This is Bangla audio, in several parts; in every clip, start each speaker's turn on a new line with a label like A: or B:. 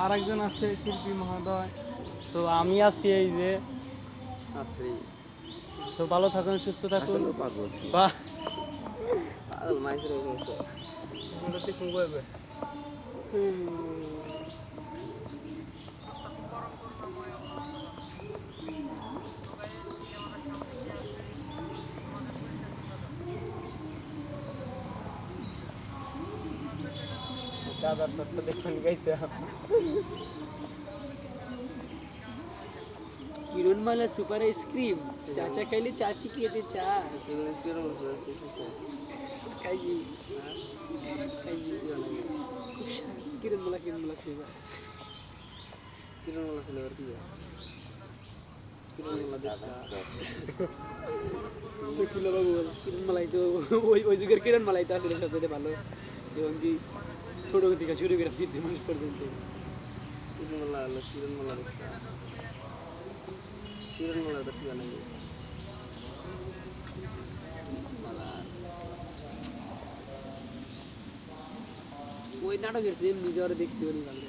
A: আরেকজন আছে শিল্পী মহোদয়, তো আমি আছি এই যে
B: ছাত্রী।
A: তো ভালো থাকুন, সুস্থ থাকুন।
B: আসলে পাগল
A: বাহ
B: পাগল মাইসের হয়েছে।
A: দাদার সত্য দেখুন গাইছে
C: কিরণমালা সুপার আইসক্রিম চাচা খাইলে চাচি খেতে চা
B: তুমি কিরম শিখেছে?
C: খাইছি খাইছি কিরণমালা খাইবা
B: কিরণমালা খেলে আর কি হয়? কিরণমালা দেখছা?
C: তো কিলো বাবু কিরণমালাই তো ওই যুগের কিরণমালাই তো আসলে সবচেয়ে ভালো এবং কি ছোট থেকে শুরু করে বৃদ্ধ মানুষ পর্যন্ত
B: কিরণমালা হলো কিরণমালা দেখছা? কিরণমালা তো কি বানাই?
C: ওই নাটকের সেম নিজের দেখছি উনি ভালো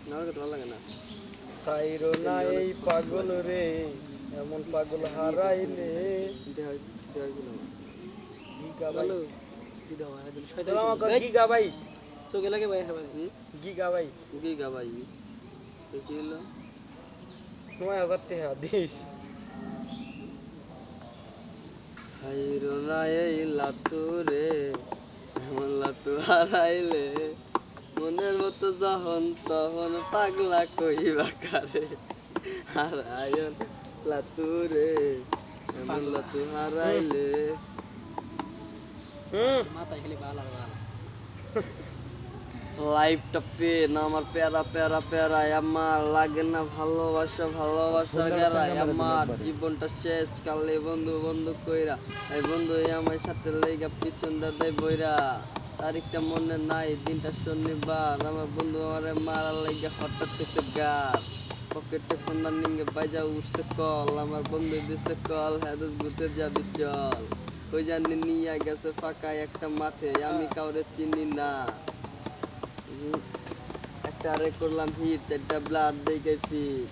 B: নাটক তো ভালো লাগে না।
A: সাইরো না এই পাগল রে, এমন পাগল হারাইলে।
B: দেওয়া
A: গিগা ভাই,
C: ভালো দিদা ভাই একদম শয়তান
A: তোরা আমাকে গিগা ভাই,
C: চোখে লাগে ভাই হ্যাঁ
A: গিগা ভাই
B: কি গাবাই? কি হলো?
A: ৯,০০০ টাকা দিস।
B: ছাইরো না এই লাতুরে, এমন লাতু হারাইলে, মনের মতো যখন তখন পাগলা কইবা কারে। হারায়ন লাতুরে, এমন লাতু হারাইলে।
C: মাথায় খেলে ভালো ভালো
B: লাইফটা পেন আমার প্যারা প্যারা প্যারায়, আমার লাগে না ভালোবাসা ভালোবাসা গেরায়, আমার জীবনটা শেষ কালে বন্ধু বন্ধু কইরা, এই বন্ধু আমার সাথে লেগা পিছন দাদাই বইরা। তারিখটা মনে নাই, দিনটা শনিবার, আমার বন্ধু আমারে মারার লেগে হঠাৎ কিছু গার পকেটে ফোনটা নিয়ে বাইজা উঠছে কল, আমার বন্ধু দিছে কল, হ্যাঁ ঘুরতে যাবি চল। ওই জানি নিয়ে গেছে ফাঁকা একটা মাঠে, আমি কাউরে চিনি না। একটা রে করলাম হিট, 4টা ব্লাড দেখে ফিট।